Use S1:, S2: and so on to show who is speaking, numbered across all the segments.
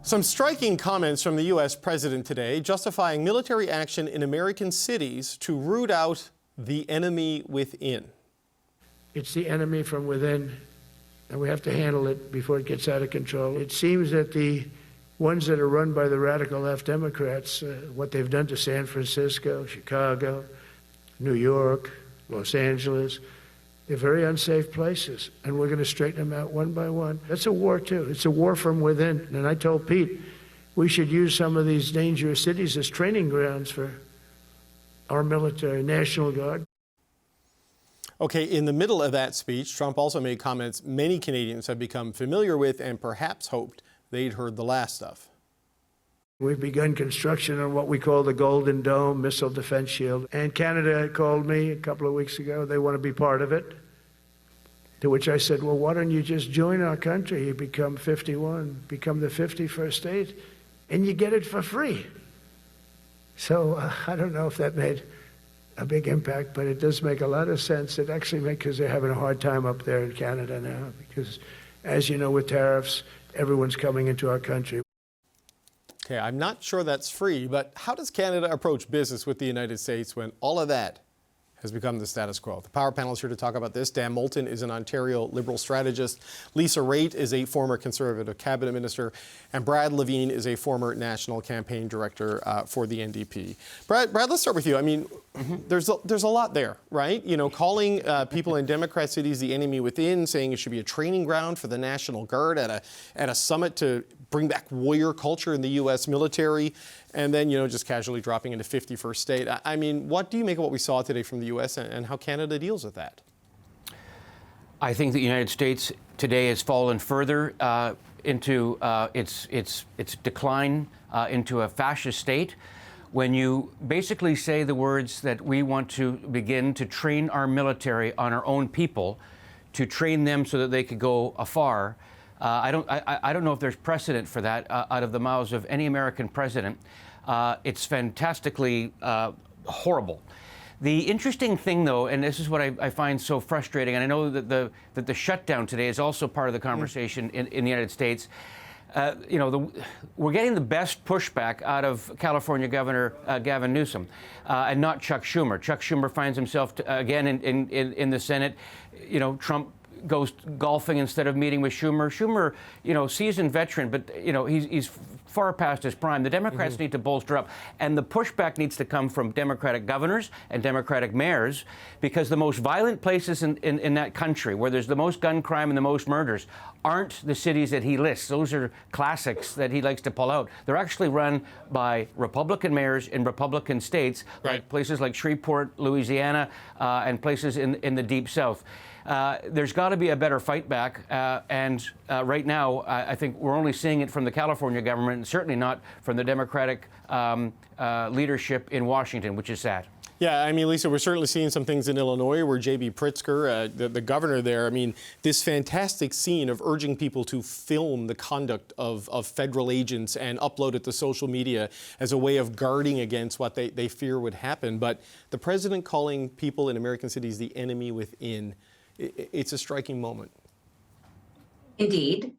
S1: Some striking comments from the U.S. president today justifying military action in American cities to root out the enemy within.
S2: It's the enemy from within, and we have to handle it before it gets out of control. It seems that the ones that are run by the radical left Democrats, what they've done to San Francisco, Chicago, New York, Los Angeles, they're very unsafe places, and we're going to straighten them out one by one. That's a war, too. It's a war from within. And I told Pete, we should use some of these dangerous cities as training grounds for our military, National Guard.
S1: Okay, in the middle of that speech, Trump also made comments many Canadians have become familiar with and perhaps hoped they'd heard the last of.
S2: We've begun construction on what we call the Golden Dome missile defense shield. And Canada called me a couple of weeks ago. They want to be part of it. To which I said, well, why don't you just join our country? You become 51, become the 51st state, and you get it for free. So I don't know if that made a big impact, but it does make a lot of sense. It actually makes, because they're having a hard time up there in Canada now, because as you know, with tariffs, everyone's coming into our country.
S1: Okay, I'm not sure that's free, but how does Canada approach business with the United States when all of that has become the status quo? The Power Panel is here to talk about this. Dan Moulton is an Ontario Liberal strategist. Lisa Raitt is a former Conservative cabinet minister. And Brad Levine is a former national campaign director for the NDP. Brad, let's start with you. I mean, there's a lot there, right? You know, calling people in Democrat cities the enemy within, saying it should be a training ground for the National Guard at a summit to bring back warrior culture in the U.S. military, and then, you know, just casually dropping into 51st state. I mean, what do you make of what we saw today from the U.S. and how Canada deals with that?
S3: I think the United States today has fallen further into its decline into a fascist state. When you basically say the words that we want to begin to train our military on our own people, to train them so that they could go afar, I don't know if there's precedent for that out of the mouths of any American president. It's fantastically horrible. The interesting thing, though, and this is what I find so frustrating, and I know that the shutdown today is also part of the conversation in the United States. You know, we're getting the best pushback out of California Governor Gavin Newsom, and not Chuck Schumer. Chuck Schumer finds himself again in the Senate. You know, Trump goes golfing instead of meeting with Schumer. Schumer, you know, seasoned veteran, but, you know, he's far past his prime. The Democrats need to bolster up, and the pushback needs to come from Democratic governors and Democratic mayors, because the most violent places in that country, where there's the most gun crime and the most murders, aren't the cities that he lists. Those are classics that he likes to pull out. They're actually run by Republican mayors in Republican states, like places like Shreveport, Louisiana, and places in the Deep South. There's got to be a better fight back, and right now I think we're only seeing it from the California government, and certainly not from the Democratic leadership in Washington, which is sad.
S1: Yeah, I mean, Lisa, we're certainly seeing some things in Illinois where J.B. Pritzker, the governor there, I mean, this fantastic scene of urging people to film the conduct of federal agents and upload it to social media as a way of guarding against what they fear would happen. But the president calling people in American cities the enemy within, it's a striking moment.
S4: Indeed.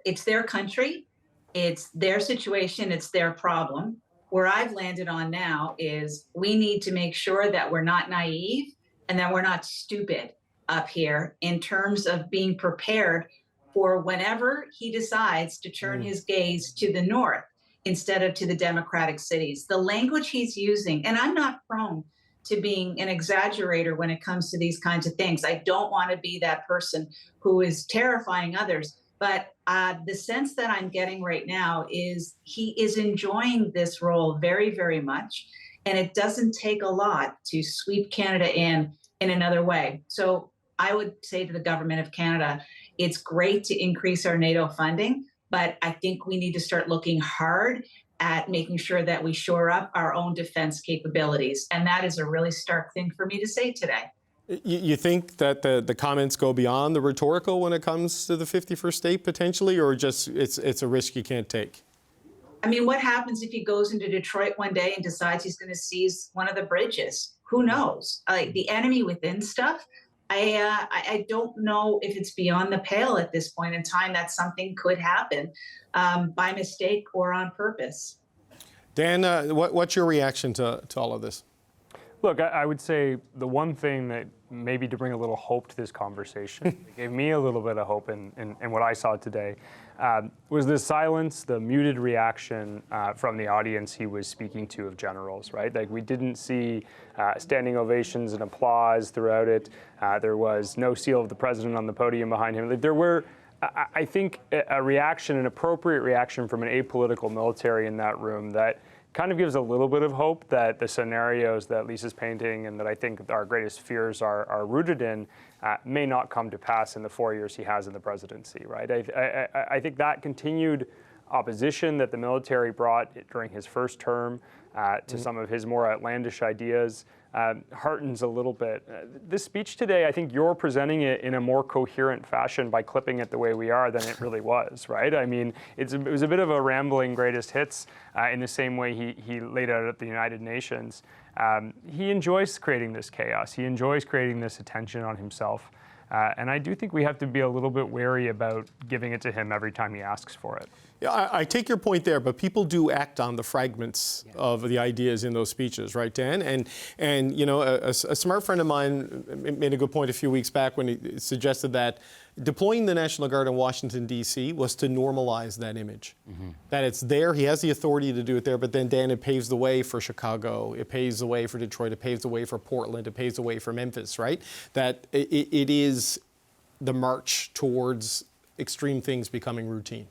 S4: It's their country. It's their situation. It's their problem. Where I've landed on now is we need to make sure that we're not naive and that we're not stupid up here in terms of being prepared for whenever he decides to turn his gaze to the north instead of to the Democratic cities. The language he's using, and I'm not prone to being an exaggerator when it comes to these kinds of things. I don't want to be that person who is terrifying others. But the sense that I'm getting right now is he is enjoying this role very, very much. And it doesn't take a lot to sweep Canada in another way. So I would say to the government of Canada, it's great to increase our NATO funding, but I think we need to start looking hard at making sure that we shore up our own defense capabilities. And that is a really stark thing for me to say today.
S1: You think that the comments go beyond the rhetorical when it comes to the 51st state potentially, or just it's a risk you can't take?
S4: I mean, what happens if he goes into Detroit one day and decides he's going to seize one of the bridges? Who knows? Like the enemy within stuff, I don't know if it's beyond the pale at this point in time that something could happen by mistake or on purpose.
S1: Dan, what's your reaction to all of this?
S5: Look, I would say the one thing that maybe to bring a little hope to this conversation, it gave me a little bit of hope in what I saw today, was the silence, the muted reaction from the audience he was speaking to of generals, right? Like, we didn't see standing ovations and applause throughout it. There was no seal of the president on the podium behind him. There were, I think, a reaction, an appropriate reaction from an apolitical military in that room that kind of gives a little bit of hope that the scenarios that Lisa's painting and that I think our greatest fears are rooted in may not come to pass in the 4 years he has in the presidency, right? I think that continued opposition that the military brought during his first term to some of his more outlandish ideas heartens a little bit. This speech today, I think you're presenting it in a more coherent fashion by clipping it the way we are than it really was, right? I mean, it was a bit of a rambling greatest hits in the same way he laid out at the United Nations. He enjoys creating this chaos. He enjoys creating this attention on himself. And I do think we have to be a little bit wary about giving it to him every time he asks for it.
S1: Yeah, I take your point there, but people do act on the fragments of the ideas in those speeches, right, Dan? And you know, a smart friend of mine made a good point a few weeks back when he suggested that deploying the National Guard in Washington, D.C. was to normalize that image. That it's there, he has the authority to do it there, but then, Dan, it paves the way for Chicago, it paves the way for Detroit, it paves the way for Portland, it paves the way for Memphis, right? That it is the march towards extreme things becoming routine.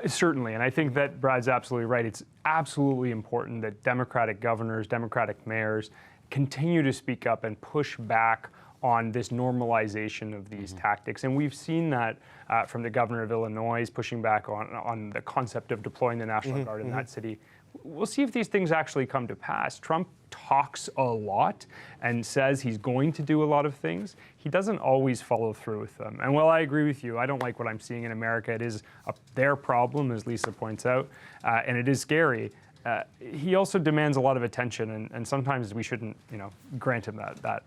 S5: Certainly, and I think that Brad's absolutely right. It's absolutely important that Democratic governors, Democratic mayors continue to speak up and push back on this normalization of these tactics. And we've seen that from the governor of Illinois pushing back on the concept of deploying the National Guard in that city. We'll see if these things actually come to pass. Trump talks a lot and says he's going to do a lot of things. He doesn't always follow through with them. And while I agree with you, I don't like what I'm seeing in America. It is their problem, as Lisa points out, and it is scary. He also demands a lot of attention, and sometimes we shouldn't, grant him that.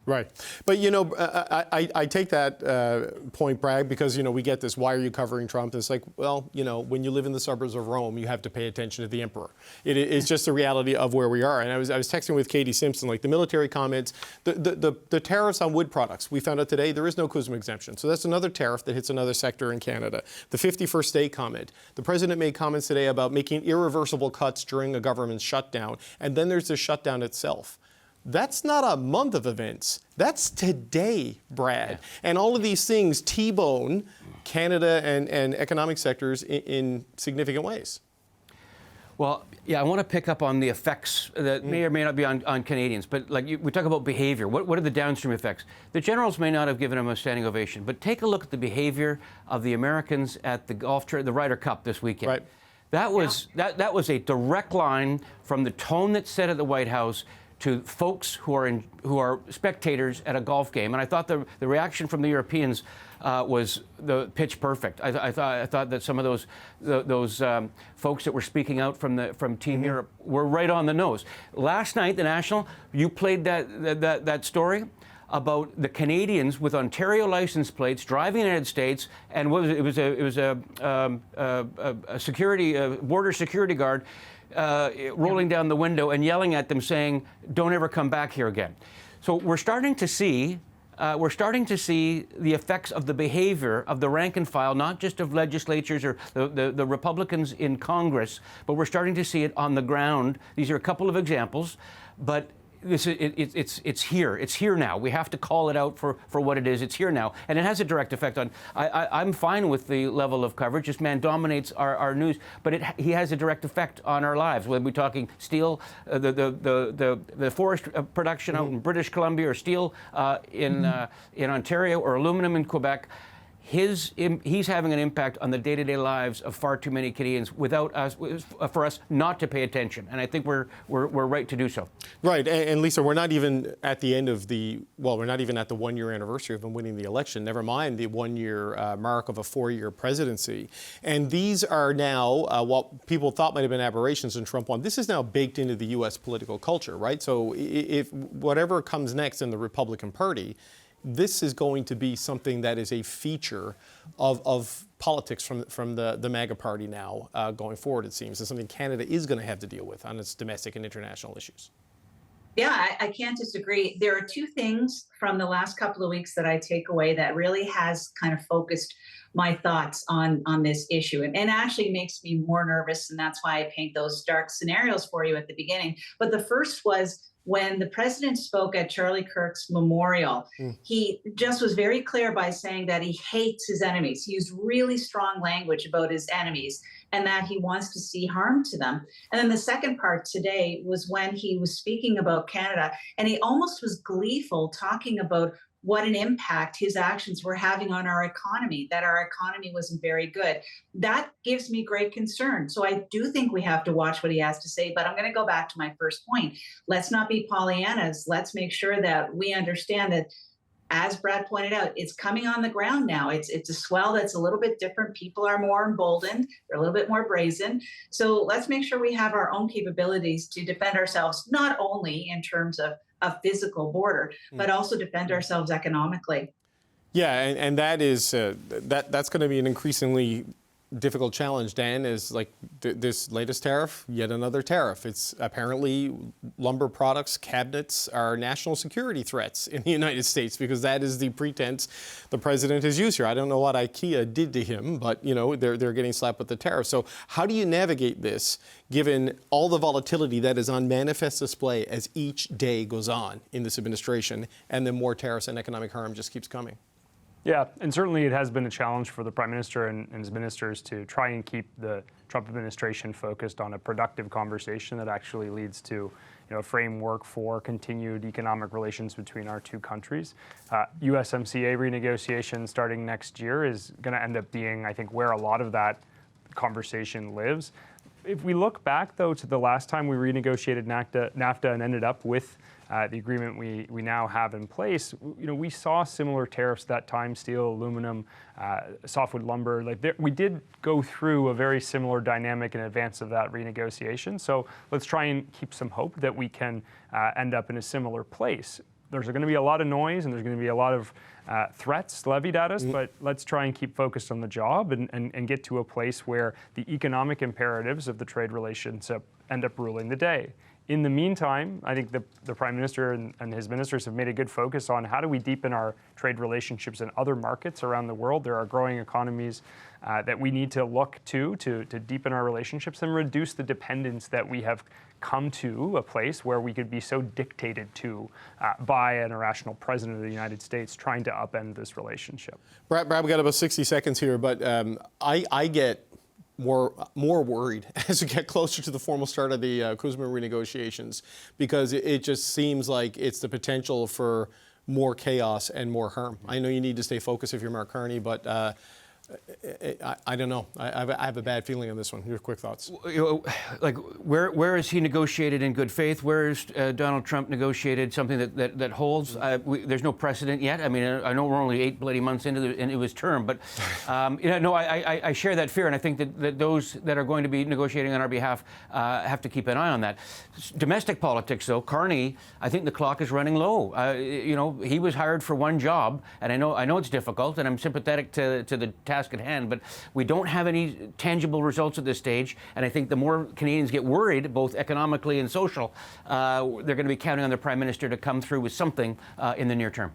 S1: Right. But, I take that point, Bragg, because, we get this, why are you covering Trump? It's like, well, when you live in the suburbs of Rome, you have to pay attention to the emperor. It's just the reality of where we are. And I was texting with Katie Simpson, like the military comments, the tariffs on wood products. We found out today there is no CUSMA exemption. So that's another tariff that hits another sector in Canada. The 51st state comment. The president made comments today about making irreversible cuts during a government shutdown. And then there's the shutdown itself. That's not a month of events. That's today, Brad. Yeah. And all of these things T-bone Canada and economic sectors in significant ways.
S3: Well, yeah, I want to pick up on the effects that may or may not be on Canadians. But we talk about behavior. What are the downstream effects? The generals may not have given him a standing ovation, but take a look at the behavior of the Americans at the the Ryder Cup this weekend.
S1: Right.
S3: That was a direct line from the tone that's set at the White House to folks who are spectators at a golf game, and I thought the reaction from the Europeans was the pitch perfect. I thought that some of those folks that were speaking out from Team Europe were right on the nose. Last night, the National, you played that story about the Canadians with Ontario license plates driving the United States, and it was a border security guard rolling down the window and yelling at them, saying, "Don't ever come back here again." So we're starting to see the effects of the behavior of the rank and file, not just of legislatures or the Republicans in Congress, but we're starting to see it on the ground. These are a couple of examples, but it's here. It's here now. We have to call it out for what it is. It's here now, and it has a direct effect on. I'm fine with the level of coverage. This man dominates our news, but he has a direct effect on our lives. Whether we're talking steel, the forest production out in British Columbia, or steel in Ontario, or aluminum in Quebec. He's having an impact on the day-to-day lives of far too many Canadians for us not to pay attention, and I think we're right to do so.
S1: Right, and Lisa, we're not even at the end of we're not even at the 1-year anniversary of him winning the election. Never mind the 1-year mark of a 4-year presidency. And these are now what people thought might have been aberrations in Trump won. This is now baked into the U.S. political culture, right? So if whatever comes next in the Republican Party this is going to be something that is a feature of politics from the MAGA party now going forward, it seems. It's something Canada is going to have to deal with on its domestic and international issues.
S4: Yeah, I can't disagree. There are two things from the last couple of weeks that I take away that really has kind of focused my thoughts on this issue, and actually makes me more nervous, and that's why I paint those dark scenarios for you at the beginning. But the first was when the president spoke at Charlie Kirk's memorial. He just was very clear by saying that he hates his enemies. He used really strong language about his enemies and that he wants to see harm to them. And then the second part today was when he was speaking about Canada, and he almost was gleeful talking about what an impact his actions were having on our economy, that our economy wasn't very good. That gives me great concern. So I do think we have to watch what he has to say, but I'm going to go back to my first point. Let's not be Pollyannas. Let's make sure that we understand that, as Brad pointed out, it's coming on the ground now. It's a swell that's a little bit different. People are more emboldened. They're a little bit more brazen. So let's make sure we have our own capabilities to defend ourselves, not only in terms of a physical border, but also defend ourselves economically.
S1: Yeah, and that is that's going to be an increasingly difficult challenge, Dan, is like this latest tariff, yet another tariff. It's apparently lumber products, cabinets are national security threats in the United States because that is the pretense the president has used here. I don't know what IKEA did to him, but you know they're getting slapped with the tariff. So how do you navigate this given all the volatility that is on manifest display as each day goes on in this administration and then more tariffs and economic harm just keeps coming?
S5: Yeah, and certainly it has been a challenge for the Prime Minister and his ministers to try and keep the Trump administration focused on a productive conversation that actually leads to a framework for continued economic relations between our two countries. USMCA renegotiation starting next year is going to end up being, I think, where a lot of that conversation lives. If we look back, though, to the last time we renegotiated NAFTA and ended up with the agreement we now have in place, we saw similar tariffs that time: steel, aluminum, softwood lumber. We did go through a very similar dynamic in advance of that renegotiation. So let's try and keep some hope that we can end up in a similar place. There's going to be a lot of noise and there's going to be a lot of threats levied at us, but let's try and keep focused on the job and get to a place where the economic imperatives of the trade relationship end up ruling the day. In the meantime, I think the Prime Minister and his ministers have made a good focus on how do we deepen our trade relationships in other markets around the world. There are growing economies that we need to look to deepen our relationships and reduce the dependence that we have come to a place where we could be so dictated to by an irrational president of the United States trying to upend this relationship.
S1: Brad, we got about 60 seconds here, but I get more worried as we get closer to the formal start of the CUSMA renegotiations, because it just seems like it's the potential for more chaos and more harm. I know you need to stay focused if you're Mark Carney, but I don't know. I have a bad feeling on this one. Your quick thoughts.
S3: Like, where is he negotiated in good faith? Where is Donald Trump negotiated something that holds? There's no precedent yet. I mean, I know we're only 8 bloody months into his term, but I share that fear, and I think that those that are going to be negotiating on our behalf have to keep an eye on that. Domestic politics, though, Carney, I think the clock is running low. He was hired for one job, and I know it's difficult, and I'm sympathetic to the task at hand, but we don't have any tangible results at this stage, and I think the more Canadians get worried, both economically and social, they're going to be counting on their Prime Minister to come through with something in the near term.